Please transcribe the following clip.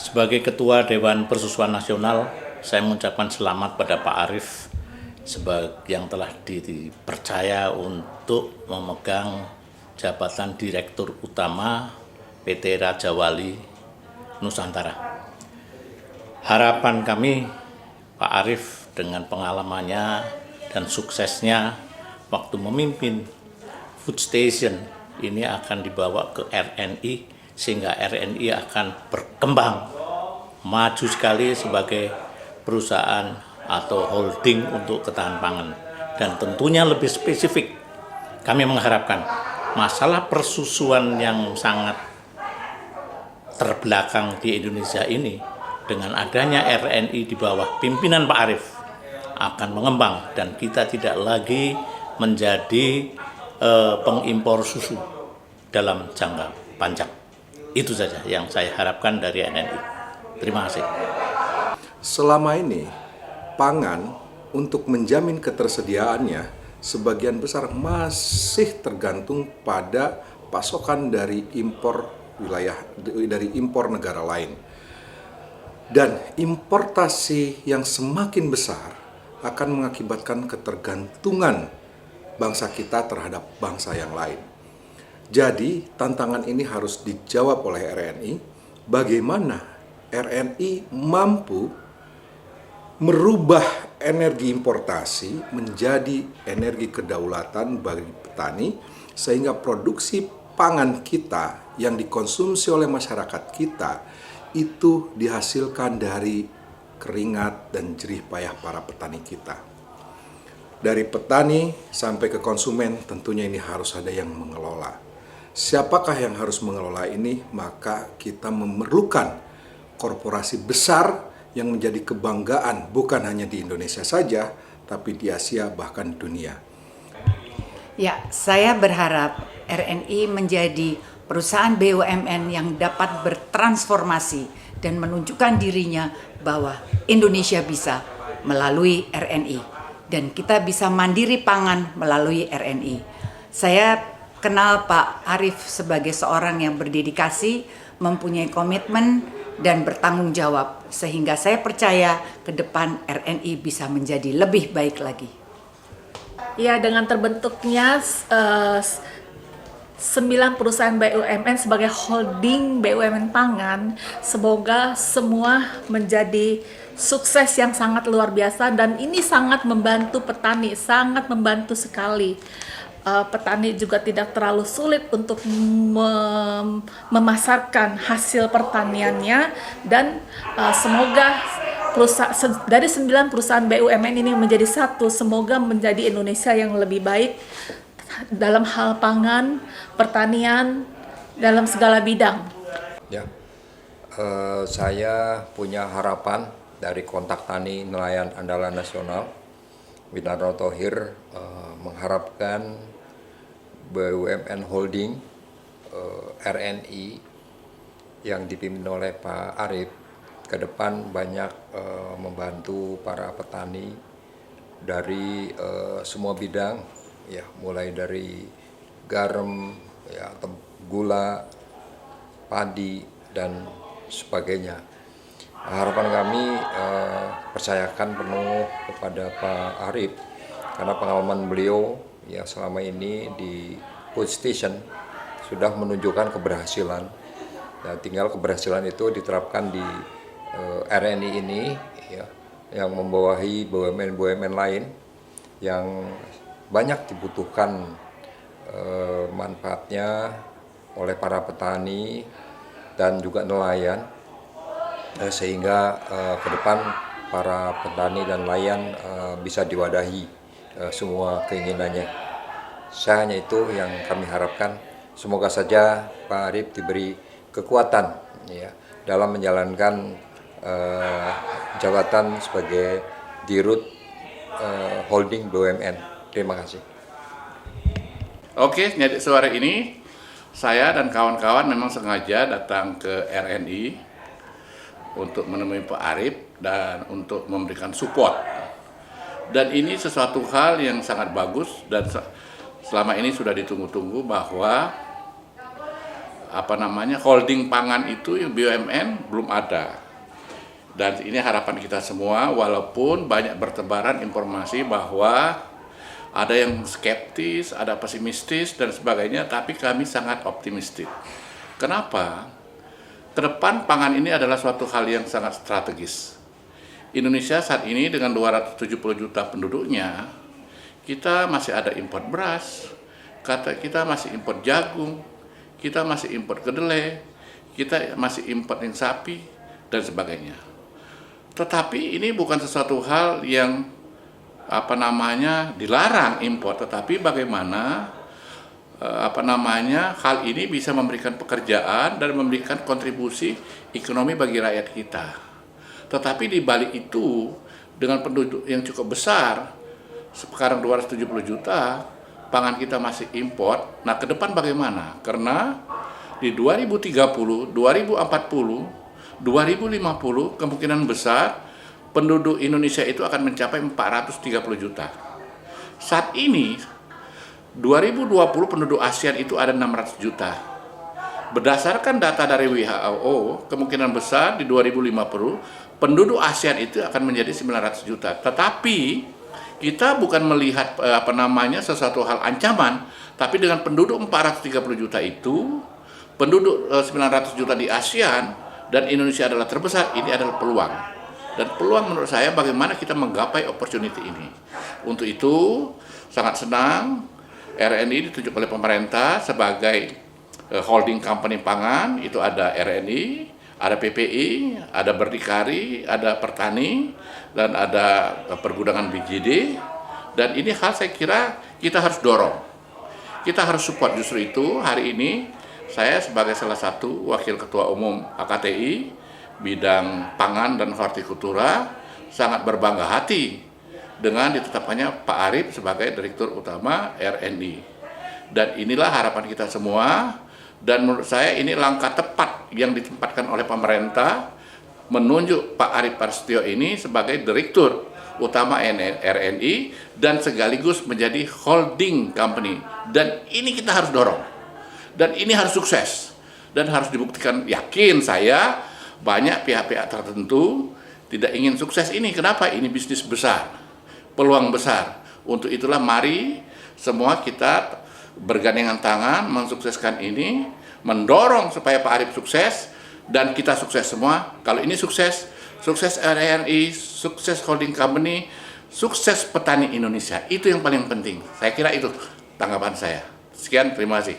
Sebagai Ketua Dewan Persusuan Nasional, saya mengucapkan selamat pada Pak Arief yang telah dipercaya untuk memegang jabatan Direktur Utama PT Raja Wali Nusantara. Harapan kami Pak Arief dengan pengalamannya dan suksesnya waktu memimpin Food Station ini akan dibawa ke RNI, sehingga RNI akan berkembang maju sekali sebagai perusahaan atau holding untuk ketahanan pangan. Dan tentunya lebih spesifik, kami mengharapkan masalah persusuan yang sangat terbelakang di Indonesia ini dengan adanya RNI di bawah pimpinan Pak Arief akan mengembang dan kita tidak lagi menjadi pengimpor susu dalam jangka panjang. Itu saja yang saya harapkan dari RNI. Terima kasih. Selama ini, pangan untuk menjamin ketersediaannya sebagian besar masih tergantung pada pasokan dari impor negara lain. Dan importasi yang semakin besar akan mengakibatkan ketergantungan bangsa kita terhadap bangsa yang lain. Jadi, tantangan ini harus dijawab oleh RNI, bagaimana RNI mampu merubah energi importasi menjadi energi kedaulatan bagi petani, sehingga produksi pangan kita yang dikonsumsi oleh masyarakat kita itu dihasilkan dari keringat dan jerih payah para petani kita. Dari petani sampai ke konsumen, tentunya ini harus ada yang mengelola. Siapakah yang harus mengelola ini? Maka kita memerlukan korporasi besar yang menjadi kebanggaan bukan hanya di Indonesia saja, tapi di Asia bahkan dunia. Ya, saya berharap RNI menjadi perusahaan BUMN yang dapat bertransformasi dan menunjukkan dirinya bahwa Indonesia bisa melalui RNI dan kita bisa mandiri pangan melalui RNI. Saya kenal Pak Arief sebagai seorang yang berdedikasi, mempunyai komitmen dan bertanggung jawab, sehingga saya percaya ke depan RNI bisa menjadi lebih baik lagi. Ya, dengan terbentuknya 9 perusahaan BUMN sebagai holding BUMN pangan, semoga semua menjadi sukses yang sangat luar biasa, dan ini sangat membantu petani, sangat membantu sekali. Petani juga tidak terlalu sulit untuk memasarkan hasil pertaniannya, dan semoga dari 9 perusahaan BUMN ini menjadi satu, semoga menjadi Indonesia yang lebih baik dalam hal pangan, pertanian, dalam segala bidang. Ya, saya punya harapan dari Kontak Tani Nelayan Andalan Nasional, Winarno Thohir, mengharapkan BUMN Holding RNI yang dipimpin oleh Pak Arief ke depan banyak membantu para petani dari semua bidang, ya, mulai dari garam, ya, gula, padi dan sebagainya. Harapan kami percayakan penuh kepada Pak Arief karena pengalaman beliau ya selama ini di Food Station sudah menunjukkan keberhasilan. Nah, tinggal keberhasilan itu diterapkan di RNI ini, ya, yang membawahi BUMN-BUMN lain yang banyak dibutuhkan manfaatnya oleh para petani dan juga nelayan, sehingga ke depan para petani dan nelayan bisa diwadahi semua keinginannya. Saya hanya itu yang kami harapkan. Semoga saja Pak Arief diberi kekuatan, ya, dalam menjalankan jabatan sebagai Dirut Holding BUMN. Terima kasih. Oke, jadi sore ini saya dan kawan-kawan memang sengaja datang ke RNI untuk menemui Pak Arief dan untuk memberikan support. Dan ini sesuatu hal yang sangat bagus dan selama ini sudah ditunggu-tunggu bahwa holding pangan itu yang BUMN belum ada. Dan ini harapan kita semua, walaupun banyak bertebaran informasi bahwa ada yang skeptis, ada pesimistis dan sebagainya, tapi kami sangat optimistis. Kenapa? Ke depan pangan ini adalah suatu hal yang sangat strategis. Indonesia saat ini dengan 270 juta penduduknya, kita masih ada impor beras, kita masih impor jagung, kita masih impor kedelai, kita masih impor sapi, dan sebagainya. Tetapi ini bukan sesuatu hal yang dilarang impor, tetapi bagaimana hal ini bisa memberikan pekerjaan dan memberikan kontribusi ekonomi bagi rakyat kita. Tetapi di balik itu, dengan penduduk yang cukup besar, sekarang 270 juta, pangan kita masih impor. Nah, ke depan bagaimana? Karena di 2030, 2040, 2050 kemungkinan besar penduduk Indonesia itu akan mencapai 430 juta. Saat ini 2020 penduduk ASEAN itu ada 600 juta. Berdasarkan data dari WHO, kemungkinan besar di 2050 penduduk ASEAN itu akan menjadi 900 juta. Tetapi kita bukan melihat sesuatu hal ancaman, tapi dengan penduduk 430 juta itu, penduduk 900 juta di ASEAN dan Indonesia adalah terbesar, ini adalah peluang. Dan peluang menurut saya bagaimana kita menggapai opportunity ini. Untuk itu sangat senang RNI ditunjuk oleh pemerintah sebagai holding company pangan. Itu ada RNI, ada PPI, ada Berdikari, ada Pertani, dan ada Pergudangan BJD. Dan ini hal saya kira kita harus dorong. Kita harus support. Justru itu hari ini saya sebagai salah satu Wakil Ketua Umum AKTI bidang pangan dan hortikultura sangat berbangga hati dengan ditetapkannya Pak Arief sebagai Direktur Utama RNI. Dan inilah harapan kita semua, dan menurut saya ini langkah tepat yang ditempatkan oleh pemerintah menunjuk Pak Arief Prasetyo ini sebagai Direktur Utama RNI dan sekaligus menjadi holding company. Dan ini kita harus dorong. Dan ini harus sukses. Dan harus dibuktikan, yakin saya banyak pihak-pihak tertentu tidak ingin sukses ini. Kenapa? Ini bisnis besar, peluang besar. Untuk itulah mari semua kita bergandengan tangan mensukseskan ini, mendorong supaya Pak Arief sukses dan kita sukses semua. Kalau ini sukses, sukses RNI, sukses holding company, sukses petani Indonesia. Itu yang paling penting. Saya kira itu tanggapan saya. Sekian, terima kasih.